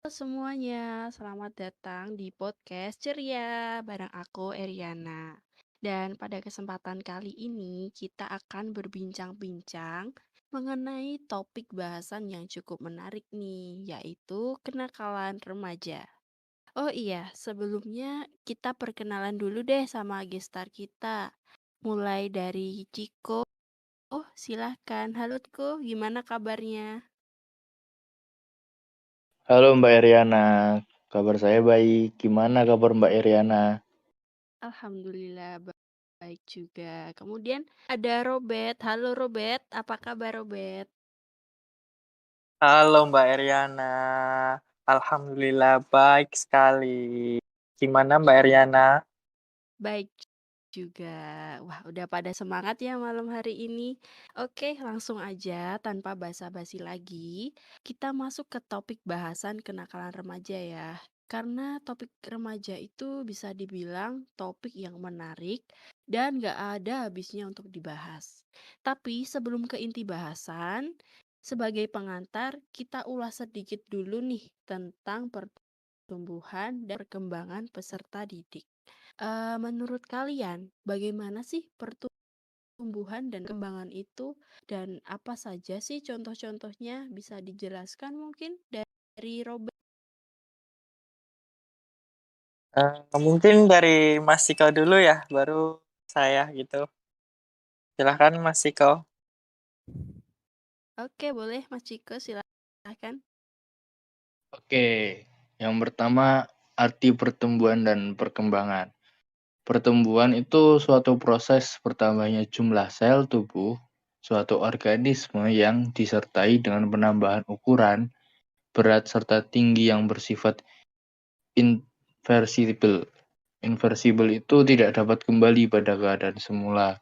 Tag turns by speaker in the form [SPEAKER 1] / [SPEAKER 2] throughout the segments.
[SPEAKER 1] Halo semuanya, selamat datang di podcast Ceria bareng aku Eriana. Dan pada kesempatan kali ini kita akan berbincang-bincang mengenai topik bahasan yang cukup menarik nih, yaitu kenakalan remaja. Oh iya, sebelumnya kita perkenalan dulu deh sama gestar kita. Mulai dari Ciko. Oh, silahkan. Halo Ciko, gimana kabarnya?
[SPEAKER 2] Halo Mbak Iriana, kabar saya baik. Gimana kabar Mbak Iriana?
[SPEAKER 1] Alhamdulillah baik juga. Kemudian ada Robert. Halo Robert, apa kabar Robert?
[SPEAKER 3] Halo Mbak Eriana, alhamdulillah baik sekali. Gimana Mbak Eriana?
[SPEAKER 1] Baik juga. Wah, udah pada semangat ya malam hari ini. Oke, langsung aja tanpa basa-basi lagi, kita masuk ke topik bahasan kenakalan remaja ya. Karena topik remaja itu bisa dibilang topik yang menarik dan gak ada habisnya untuk dibahas. Tapi sebelum ke inti bahasan, sebagai pengantar, kita ulas sedikit dulu nih tentang pertumbuhan dan perkembangan peserta didik. Menurut kalian, bagaimana sih pertumbuhan dan kembangan itu, dan apa saja sih contoh-contohnya? Bisa dijelaskan mungkin dari Robert?
[SPEAKER 3] Mungkin dari Mas Ciko dulu ya, baru saya gitu. Silahkan Mas Ciko.
[SPEAKER 1] Oke, boleh Mas Ciko, silahkan.
[SPEAKER 2] Oke, yang pertama arti pertumbuhan dan perkembangan. Pertumbuhan itu suatu proses bertambahnya jumlah sel tubuh suatu organisme yang disertai dengan penambahan ukuran, berat, serta tinggi yang bersifat inversible. Inversible itu tidak dapat kembali pada keadaan semula.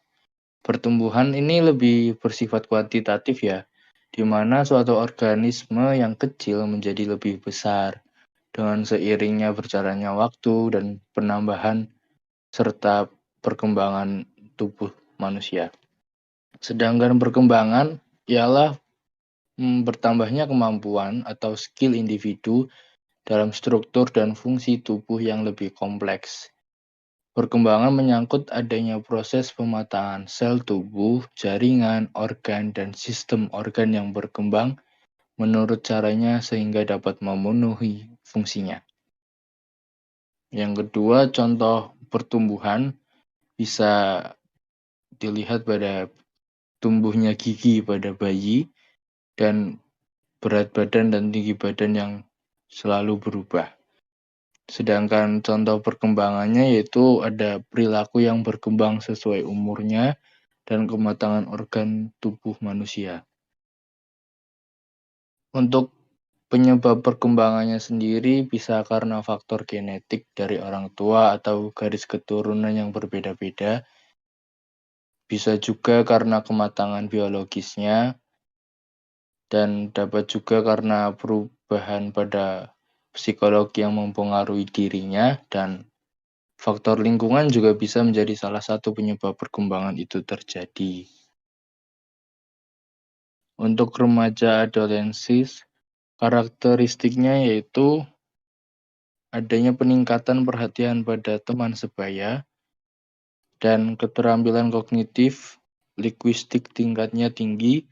[SPEAKER 2] Pertumbuhan ini lebih bersifat kuantitatif ya, di mana suatu organisme yang kecil menjadi lebih besar dengan seiringnya berjalannya waktu dan penambahan serta perkembangan tubuh manusia. Sedangkan perkembangan ialah bertambahnya kemampuan atau skill individu dalam struktur dan fungsi tubuh yang lebih kompleks. Perkembangan menyangkut adanya proses pematangan sel tubuh, jaringan, organ, dan sistem organ yang berkembang menurut caranya sehingga dapat memenuhi fungsinya. Yang kedua, contoh pertumbuhan bisa dilihat pada tumbuhnya gigi pada bayi dan berat badan dan tinggi badan yang selalu berubah. Sedangkan contoh perkembangannya yaitu ada perilaku yang berkembang sesuai umurnya dan kematangan organ tubuh manusia. Untuk penyebab perkembangannya sendiri bisa karena faktor genetik dari orang tua atau garis keturunan yang berbeda-beda, bisa juga karena kematangan biologisnya, dan dapat juga karena perubahan pada psikologi yang mempengaruhi dirinya, dan faktor lingkungan juga bisa menjadi salah satu penyebab perkembangan itu terjadi. Untuk remaja adolescent, karakteristiknya yaitu adanya peningkatan perhatian pada teman sebaya dan keterampilan kognitif, linguistik tingkatnya tinggi,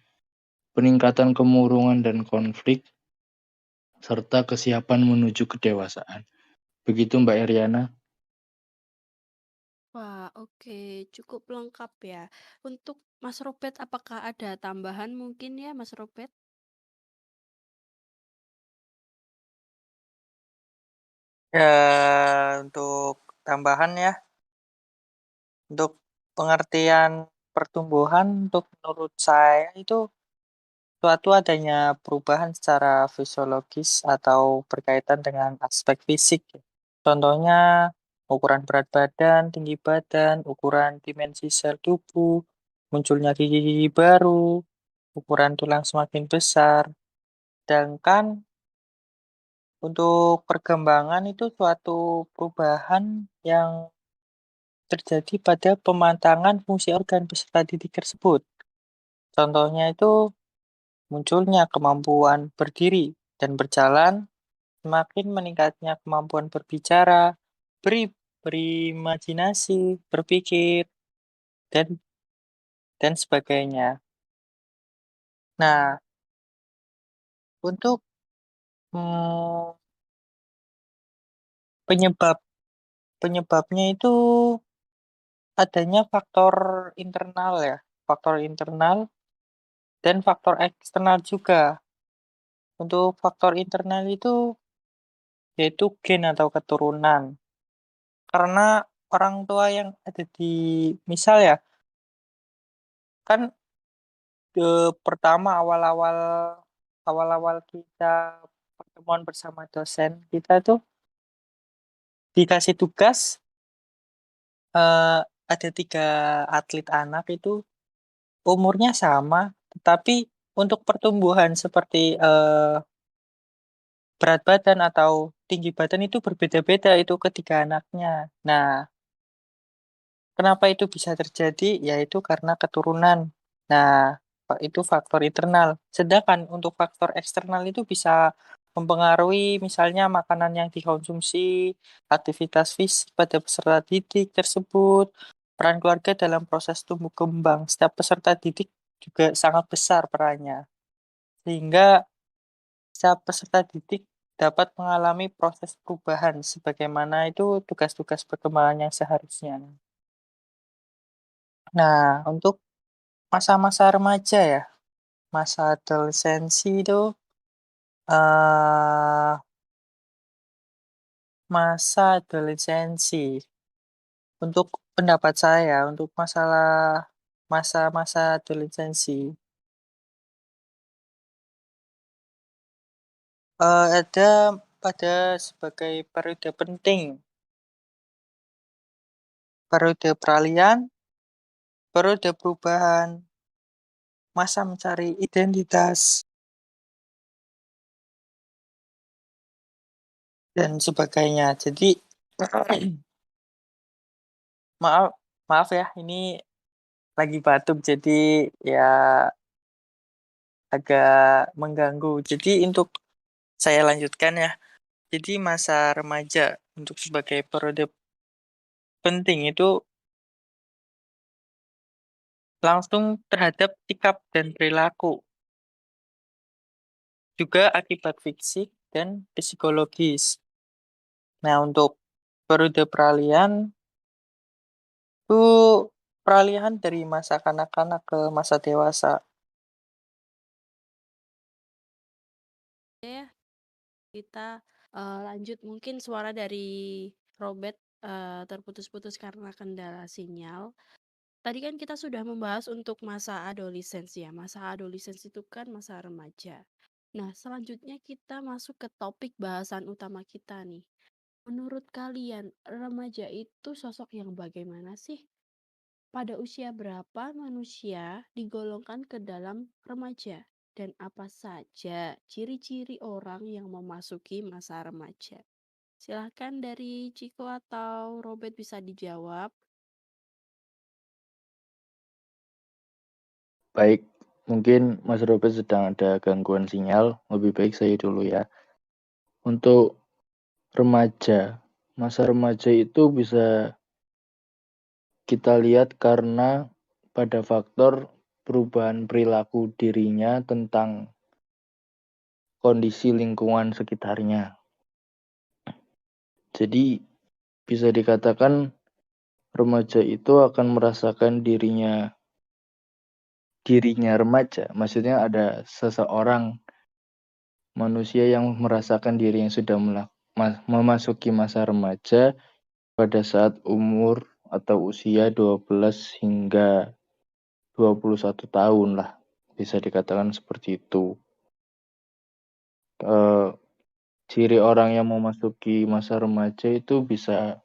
[SPEAKER 2] peningkatan kemurungan dan konflik, serta kesiapan menuju kedewasaan. Begitu Mbak Eriana.
[SPEAKER 1] Wah, oke, cukup lengkap ya. Untuk Mas Robert, apakah ada tambahan mungkin ya Mas Robert?
[SPEAKER 3] Untuk tambahan ya, untuk pengertian pertumbuhan, untuk menurut saya itu suatu adanya perubahan secara fisiologis atau berkaitan dengan aspek fisik. Contohnya ukuran berat badan, tinggi badan, ukuran dimensi sel tubuh, munculnya gigi-gigi baru, ukuran tulang semakin besar. Sedangkan untuk perkembangan itu suatu perubahan yang terjadi pada pematangan fungsi organ peserta didik tersebut. Contohnya itu munculnya kemampuan berdiri dan berjalan semakin meningkatnya kemampuan berbicara, berimajinasi, berpikir, dan sebagainya. Nah, untuk penyebabnya itu adanya faktor internal ya, faktor internal dan faktor eksternal juga. Untuk faktor internal itu yaitu gen atau keturunan. Karena orang tua yang ada di misal ya, kan pertama awal-awal kita pertemuan bersama dosen kita tuh dikasih tugas ada 3 atlet anak itu umurnya sama, tetapi untuk pertumbuhan seperti berat badan atau tinggi badan itu berbeda-beda itu ketiga anaknya. Nah, kenapa itu bisa terjadi? Yaitu karena keturunan. Nah, itu faktor internal. Sedangkan untuk faktor eksternal itu bisa mempengaruhi misalnya makanan yang dikonsumsi, aktivitas fisik pada peserta didik tersebut, peran keluarga dalam proses tumbuh kembang. Setiap peserta didik juga sangat besar perannya. Sehingga setiap peserta didik dapat mengalami proses perubahan sebagaimana itu tugas-tugas perkembangan yang seharusnya. Nah, untuk masa-masa remaja ya, masa adolescensi itu eh masa adolescensi. Untuk pendapat saya, untuk masalah masa-masa adolescensi, ada pada sebagai periode penting, periode peralihan, periode perubahan, masa mencari identitas, dan sebagainya. Jadi, maaf, maaf ya, ini lagi batuk, jadi ya agak mengganggu. Jadi untuk saya lanjutkan ya. Jadi masa remaja untuk sebagai periode penting itu langsung terhadap sikap dan perilaku, juga akibat fisik dan psikologis. Nah, untuk periode peralihan itu peralihan dari masa kanak-kanak ke masa dewasa.
[SPEAKER 1] Ya, kita lanjut mungkin suara dari Robert terputus-putus karena kendala sinyal. Tadi kan kita sudah membahas untuk masa adolescensi ya. Masa adolescensi itu kan masa remaja. Nah, selanjutnya kita masuk ke topik bahasan utama kita nih. Menurut kalian, remaja itu sosok yang bagaimana sih? Pada usia berapa manusia digolongkan ke dalam remaja? Dan apa saja ciri-ciri orang yang memasuki masa remaja? Silahkan dari Ciko atau Robert bisa dijawab.
[SPEAKER 2] Baik, mungkin Mas Robert sedang ada gangguan sinyal, lebih baik saya dulu ya. Untuk remaja, masa remaja itu bisa kita lihat karena pada faktor perubahan perilaku dirinya tentang kondisi lingkungan sekitarnya. Jadi bisa dikatakan remaja itu akan merasakan dirinya remaja. Maksudnya ada seseorang manusia yang merasakan diri yang sudah memasuki masa remaja pada saat umur atau usia 12 hingga 21 tahun lah. Bisa dikatakan seperti itu. Ciri orang yang memasuki masa remaja itu bisa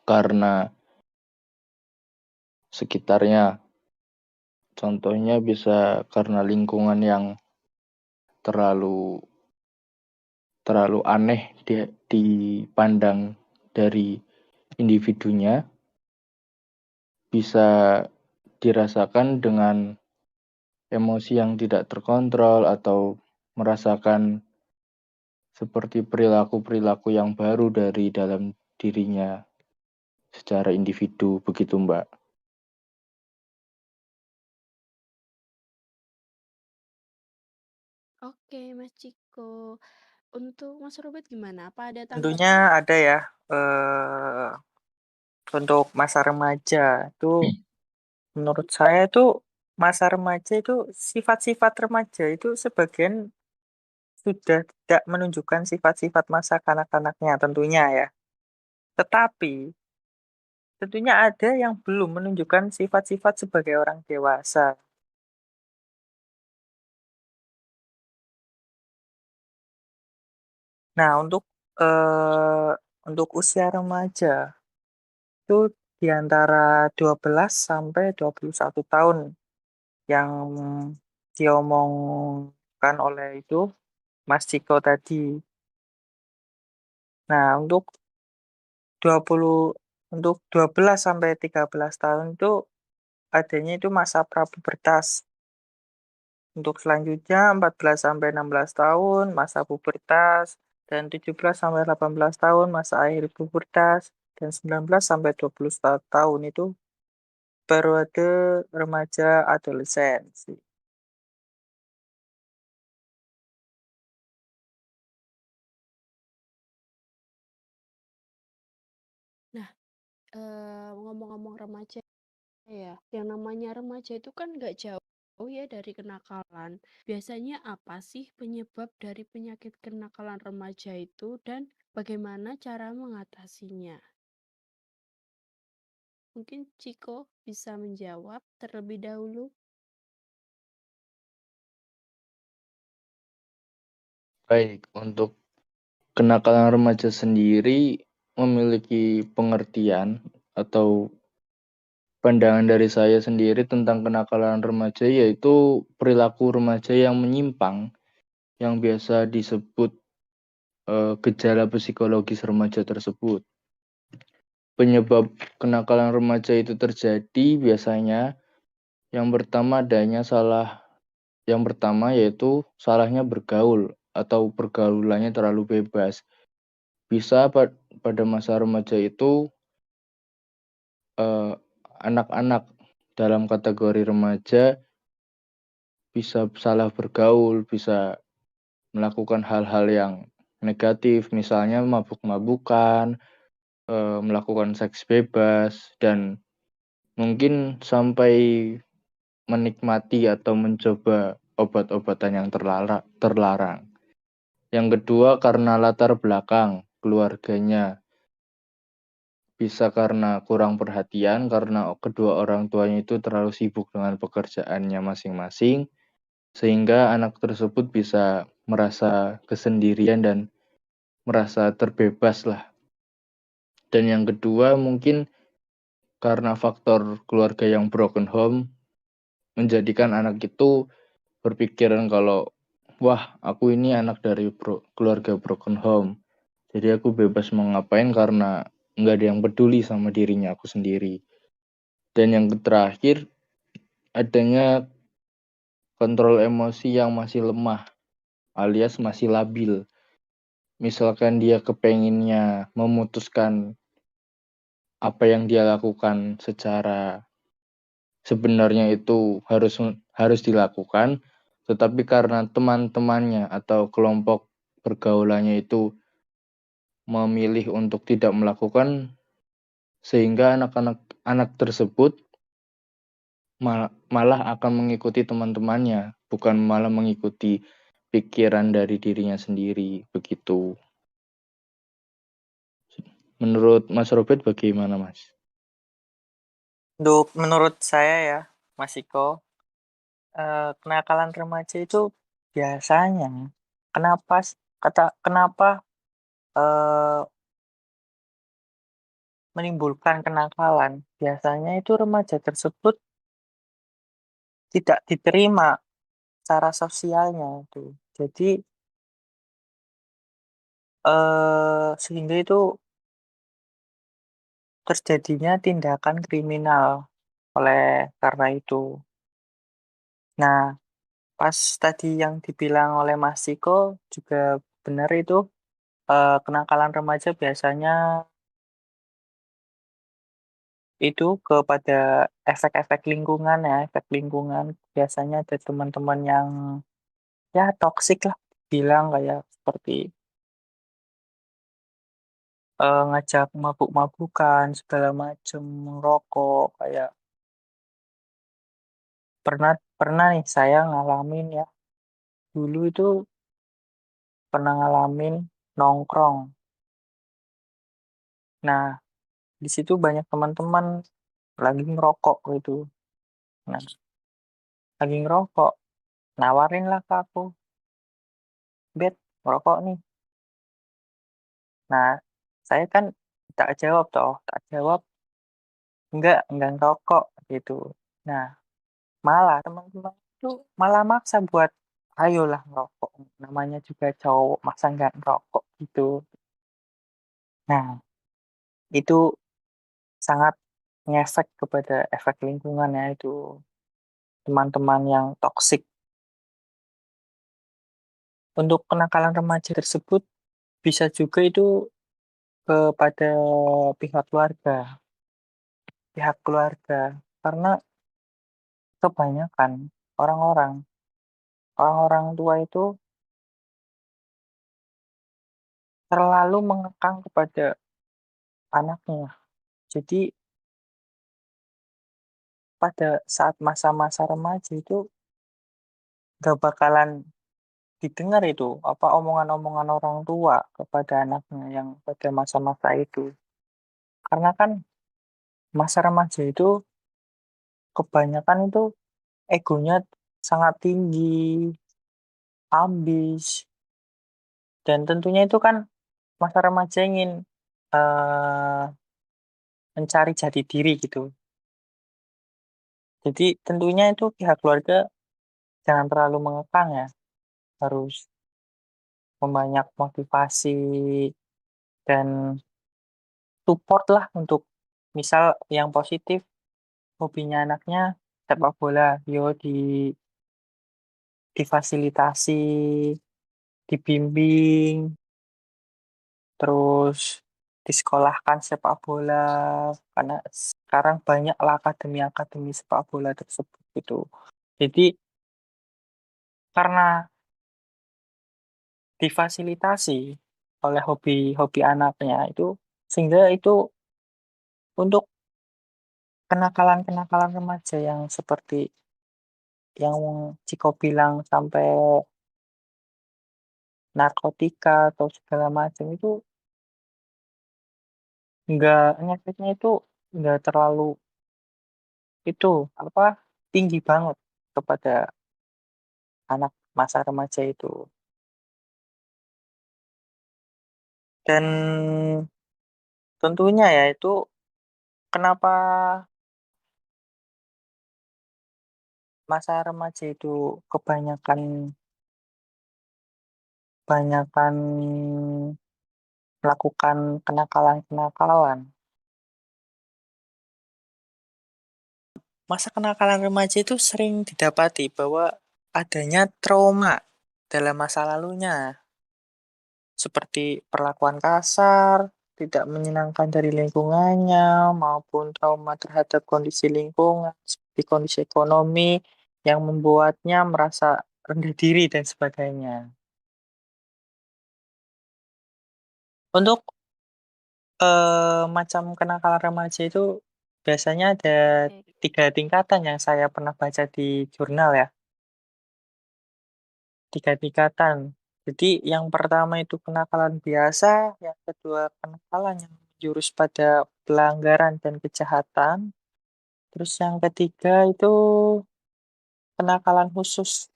[SPEAKER 2] karena sekitarnya. Contohnya bisa karena lingkungan yang terlalu aneh dipandang dari individunya, bisa dirasakan dengan emosi yang tidak terkontrol atau merasakan seperti perilaku-perilaku yang baru dari dalam dirinya secara individu, begitu Mbak.
[SPEAKER 1] Oke, Mas Ciko. Untuk Mas Robert gimana? Apa ada
[SPEAKER 3] Tentunya
[SPEAKER 1] tanggapan?
[SPEAKER 3] ada ya, untuk masa remaja itu menurut saya itu masa remaja itu sifat-sifat remaja itu sebagian sudah tidak menunjukkan sifat-sifat masa kanak-kanaknya tentunya ya. Tetapi tentunya ada yang belum menunjukkan sifat-sifat sebagai orang dewasa. Nah, untuk usia remaja itu di antara 12 sampai 21 tahun yang diomongkan oleh itu Mas Ciko tadi. Nah, 20 untuk 12 sampai 13 tahun itu adanya itu masa prapubertas. Untuk selanjutnya 14 sampai 16 tahun masa pubertas dan 17 sampai 18 tahun masa akhir pubertas dan 19 sampai 20 tahun itu periode remaja adolescensi.
[SPEAKER 1] Nah, ngomong-ngomong remaja ya, yang namanya remaja itu kan nggak jauh ya dari kenakalan. Biasanya apa sih penyebab dari penyakit kenakalan remaja itu dan bagaimana cara mengatasinya? Mungkin Ciko bisa menjawab terlebih dahulu.
[SPEAKER 2] Baik, untuk kenakalan remaja sendiri memiliki pengertian atau pandangan dari saya sendiri tentang kenakalan remaja yaitu perilaku remaja yang menyimpang yang biasa disebut gejala psikologis remaja tersebut. Penyebab kenakalan remaja itu terjadi biasanya yang pertama yaitu salahnya bergaul atau pergaulannya terlalu bebas. Bisa pada masa remaja itu eh, anak-anak dalam kategori remaja bisa salah bergaul, bisa melakukan hal-hal yang negatif, misalnya mabuk-mabukan, melakukan seks bebas, dan mungkin sampai menikmati atau mencoba obat-obatan yang terlarang. Yang kedua karena latar belakang keluarganya. Bisa karena kurang perhatian, karena kedua orang tuanya itu terlalu sibuk dengan pekerjaannya masing-masing, sehingga anak tersebut bisa merasa kesendirian dan merasa terbebas lah. Dan yang kedua mungkin karena faktor keluarga yang broken home, menjadikan anak itu berpikiran kalau, wah aku ini anak dari keluarga broken home. Jadi aku bebas mau ngapain karena nggak ada yang peduli sama dirinya aku sendiri. Dan yang terakhir, adanya kontrol emosi yang masih lemah alias masih labil. Misalkan dia kepenginnya memutuskan apa yang dia lakukan secara sebenarnya itu harus dilakukan, tetapi karena teman-temannya atau kelompok pergaulannya itu memilih untuk tidak melakukan, sehingga anak tersebut malah akan mengikuti teman-temannya, bukan malah mengikuti pikiran dari dirinya sendiri, begitu. Menurut Mas Robert bagaimana, Mas?
[SPEAKER 3] Menurut saya ya, Mas Iko, kenakalan remaja itu biasanya kenapa kenapa eh, menimbulkan kenakalan? Biasanya itu remaja tersebut tidak diterima cara sosialnya itu. Jadi sehingga itu terjadinya tindakan kriminal oleh karena itu. Nah, pas tadi yang dibilang oleh Mas Ciko juga benar itu kenakalan remaja biasanya itu kepada efek-efek lingkungan ya, efek lingkungan. Biasanya ada teman-teman yang ya toksik lah, bilang kayak seperti ngajak mabuk-mabukan segala macem, merokok kayak pernah pernah nih saya ngalamin ya, dulu itu pernah ngalamin nongkrong. Nah, di situ banyak teman-teman lagi ngerokok gitu. Nah, lagi ngerokok, nawarin lah ke aku, "Bet, ngerokok nih." Nah, saya kan tak jawab toh, tak jawab, enggak ngerokok," gitu. Nah, malah teman-teman itu malah maksa buat, "Ayolah ngerokok, namanya juga cowok, masa nggak ngerokok?" Gitu. Nah, itu sangat ngefek kepada efek lingkungan ya itu, teman-teman yang toksik. Untuk kenakalan remaja tersebut bisa juga itu kepada pihak keluarga pihak keluarga, karena kebanyakan orang-orang orang-orang tua itu terlalu mengekang kepada anaknya. Jadi pada saat masa-masa remaja itu gak bakalan didengar itu, apa, omongan-omongan orang tua kepada anaknya yang pada masa-masa itu. Karena kan masa remaja itu kebanyakan itu egonya sangat tinggi, ambis, dan tentunya itu kan masa remaja ingin, eee, mencari jati diri gitu. Jadi tentunya itu pihak keluarga jangan terlalu mengekang ya, harus membanyak motivasi dan support lah untuk misal yang positif hobinya anaknya sepak bola, yo difasilitasi, dibimbing, terus disekolahkan sepak bola, karena sekarang banyaklah akademi-akademi sepak bola tersebut gitu. Jadi karena difasilitasi oleh hobi-hobi anaknya itu, sehingga itu untuk kenakalan-kenakalan remaja yang seperti yang Ciko bilang sampai narkotika atau segala macam itu ngefeknya itu nggak terlalu itu, apa, tinggi banget kepada anak masa remaja itu. Dan tentunya ya itu kenapa masa remaja itu kebanyakan kebanyakan melakukan kenakalan-kenakalan. Masa kenakalan remaja itu sering didapati bahwa adanya trauma dalam masa lalunya, seperti perlakuan kasar, tidak menyenangkan dari lingkungannya, maupun trauma terhadap kondisi lingkungan, seperti kondisi ekonomi yang membuatnya merasa rendah diri dan sebagainya. Untuk macam kenakalan remaja itu biasanya ada
[SPEAKER 1] Oke.
[SPEAKER 3] 3 tingkatan yang saya pernah baca di jurnal ya, 3 tingkatan. Jadi yang pertama itu kenakalan biasa, yang kedua kenakalan yang menjurus pada pelanggaran dan kejahatan, terus yang ketiga itu kenakalan khusus.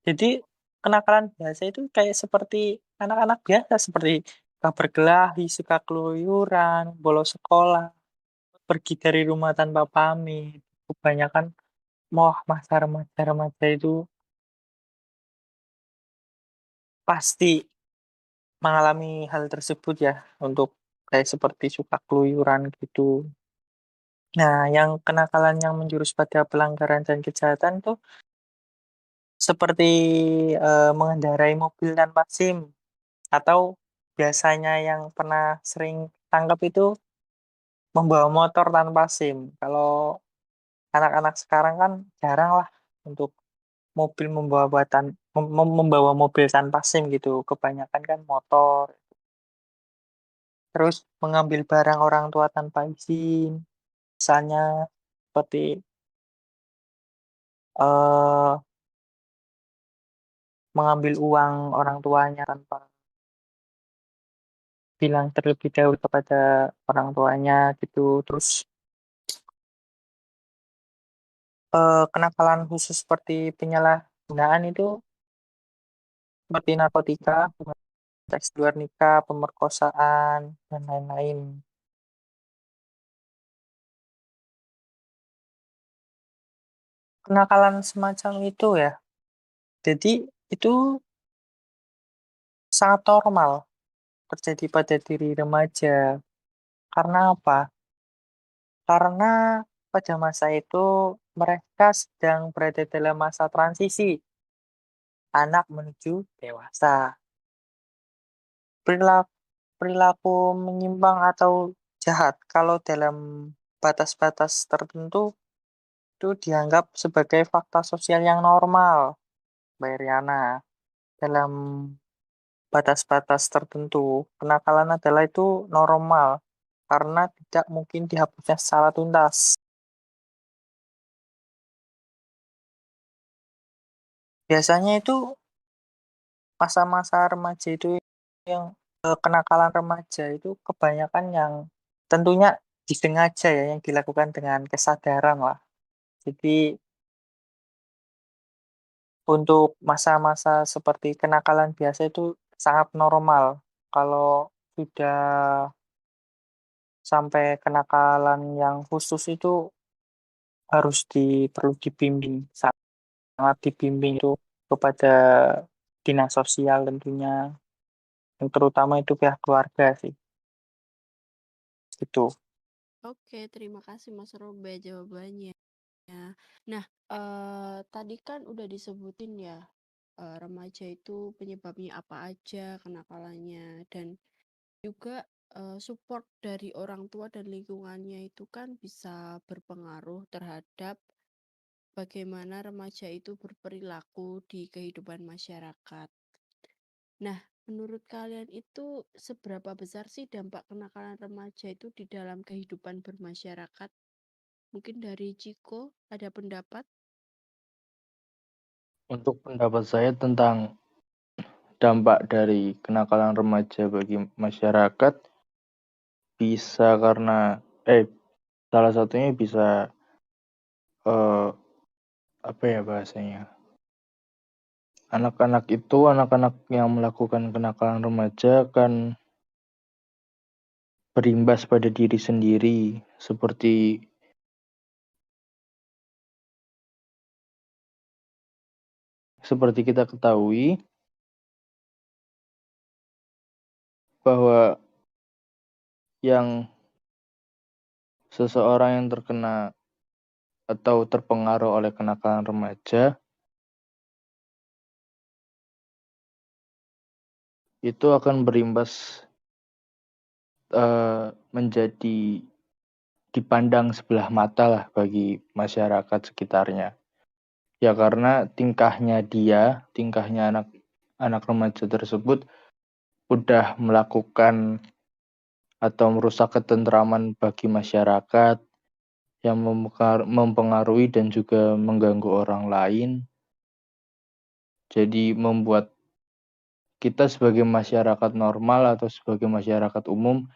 [SPEAKER 3] Jadi kenakalan biasa itu kayak seperti anak-anak biasa, seperti suka berkelahi, suka keluyuran, bolos sekolah, pergi dari rumah tanpa pamit. Kebanyakan masa remaja-remaja itu pasti mengalami hal tersebut ya, untuk kayak seperti suka keluyuran gitu. Nah, yang kenakalan yang menjurus pada pelanggaran dan kejahatan tuh seperti, mengendarai mobil tanpa SIM. Atau biasanya yang pernah sering tangkap itu membawa motor tanpa SIM. Kalau anak-anak sekarang kan jarang lah untuk mobil membawa mobil tanpa SIM gitu. Kebanyakan kan motor. Terus mengambil barang orang tua tanpa izin. Misalnya seperti eh mengambil uang orang tuanya tanpa bilang terlebih dahulu kepada orang tuanya gitu. Terus kenakalan khusus seperti penyalahgunaan itu seperti narkotika, seks luar nikah, pemerkosaan, dan lain-lain. Kenakalan semacam itu ya, jadi itu sangat normal terjadi pada diri remaja. Karena apa? Karena pada masa itu mereka sedang berada dalam masa transisi, anak menuju dewasa. Perilaku, perilaku menyimpang atau jahat kalau dalam batas-batas tertentu itu dianggap sebagai fakta sosial yang normal, Mbak Riana. Dalam batas-batas tertentu, kenakalan adalah itu normal karena tidak mungkin dihapusnya secara tuntas. Biasanya itu masa-masa remaja itu yang kenakalan remaja itu kebanyakan yang tentunya disengaja ya, yang dilakukan dengan kesadaran lah. Jadi untuk masa-masa seperti kenakalan biasa itu sangat normal. Kalau sudah sampai kenakalan yang khusus itu harus perlu dibimbing, sangat dibimbing itu kepada dinas sosial tentunya, yang terutama itu pihak keluarga sih. Itu.
[SPEAKER 1] Oke, terima kasih Mas Robe jawabannya. Nah, tadi kan udah disebutin ya, remaja itu penyebabnya apa aja, kenakalannya, dan juga support dari orang tua dan lingkungannya itu kan bisa berpengaruh terhadap bagaimana remaja itu berperilaku di kehidupan masyarakat. Nah, menurut kalian itu seberapa besar sih dampak kenakalan remaja itu di dalam kehidupan bermasyarakat? Mungkin dari Ciko ada pendapat?
[SPEAKER 2] Untuk pendapat saya tentang dampak dari kenakalan remaja bagi masyarakat bisa karena salah satunya bisa eh, apa ya bahasanya? Anak-anak yang melakukan kenakalan remaja kan berimbas pada diri sendiri seperti kita ketahui bahwa yang seseorang yang terkena atau terpengaruh oleh kenakalan remaja itu akan berimbas menjadi dipandang sebelah mata lah bagi masyarakat sekitarnya. Ya karena tingkahnya anak remaja tersebut udah melakukan atau merusak ketentraman bagi masyarakat yang mempengaruhi dan juga mengganggu orang lain. Jadi membuat kita sebagai masyarakat normal atau sebagai masyarakat umum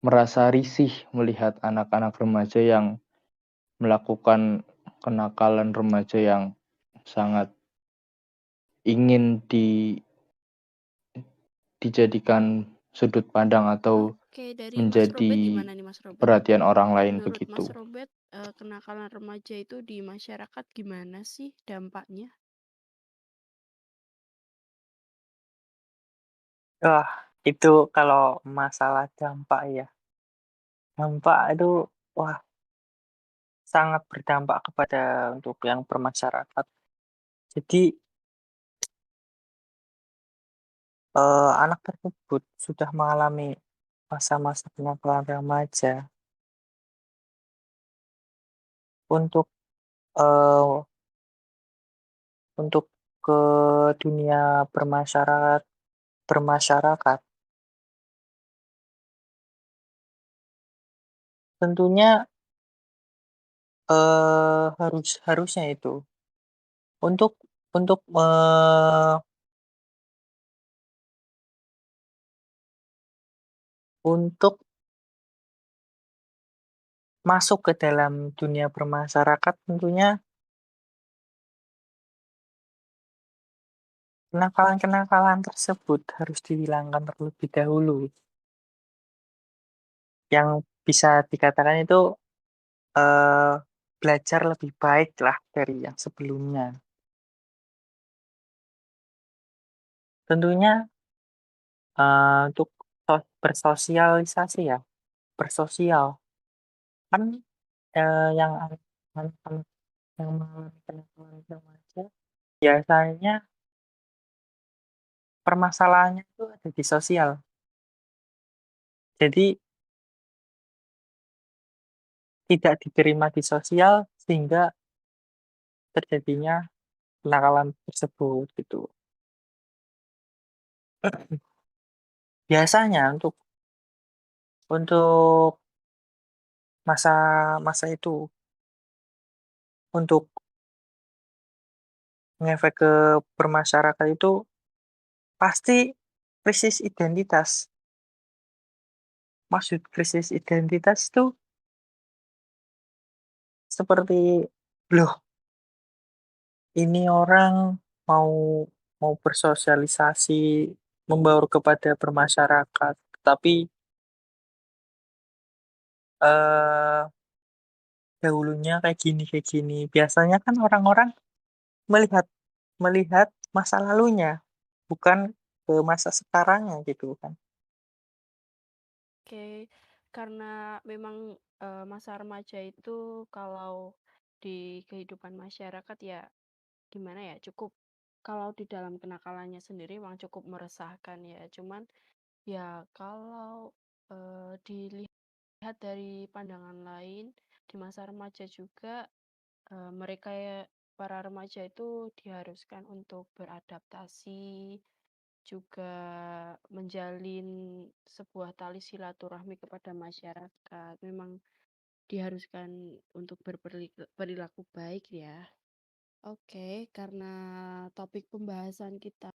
[SPEAKER 2] merasa risih melihat anak-anak remaja yang melakukan kenakalan remaja yang sangat ingin dijadikan sudut pandang atau
[SPEAKER 1] Oke, dari Mas Robert
[SPEAKER 2] menjadi
[SPEAKER 1] gimana nih Mas Robert?
[SPEAKER 2] perhatian orang lain
[SPEAKER 1] Menurut Mas
[SPEAKER 2] begitu.
[SPEAKER 1] Robert, kenakalan remaja itu di masyarakat gimana sih dampaknya?
[SPEAKER 3] Wah, itu kalau masalah dampak ya. Dampak itu wah sangat berdampak kepada untuk yang bermasyarakat. Jadi anak tersebut sudah mengalami masa-masa kenakalan remaja untuk, eee, untuk ke dunia bermasyarakat, tentunya, harusnya itu untuk untuk, untuk masuk ke dalam dunia bermasyarakat tentunya kenakalan-kenakalan tersebut harus dihilangkan terlebih dahulu. Yang bisa dikatakan itu, eee, belajar lebih baik lah dari yang sebelumnya. Tentunya, untuk bersosialisasi ya, bersosial. Kan, yang anak-anak yang mengalami kenakalan remaja biasanya permasalahannya itu ada di sosial. Jadi tidak diterima di sosial sehingga terjadinya kenakalan tersebut gitu. Biasanya untuk masa-masa itu, untuk ngefek ke bermasyarakat itu pasti krisis identitas. Maksud krisis identitas itu seperti, "Loh, ini orang mau mau bersosialisasi, membaur kepada bermasyarakat, tapi, eee, dahulunya kayak gini." Biasanya kan orang-orang melihat melihat masa lalunya, bukan ke masa sekarangnya gitu kan.
[SPEAKER 1] Oke, karena memang, masa remaja itu kalau di kehidupan masyarakat ya gimana ya, cukup kalau di dalam kenakalannya sendiri memang cukup meresahkan ya. Cuman ya kalau, dilihat dari pandangan lain, di masa remaja juga, mereka ya para remaja itu diharuskan untuk beradaptasi, juga menjalin sebuah tali silaturahmi kepada masyarakat. Memang diharuskan untuk berperilaku baik ya. Oke, karena topik pembahasan kita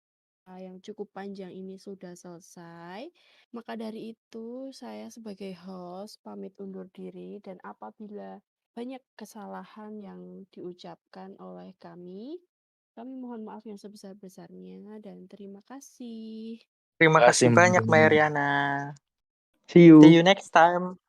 [SPEAKER 1] yang cukup panjang ini sudah selesai, maka dari itu saya sebagai host pamit undur diri dan apabila banyak kesalahan yang diucapkan oleh kami mohon maaf yang sebesar-besarnya dan terima kasih.
[SPEAKER 3] Terima
[SPEAKER 2] Terima kasih,
[SPEAKER 3] kasih banyak Mbak
[SPEAKER 2] Mbak.
[SPEAKER 3] Eriana.
[SPEAKER 2] See
[SPEAKER 3] See
[SPEAKER 2] you.
[SPEAKER 3] you next time.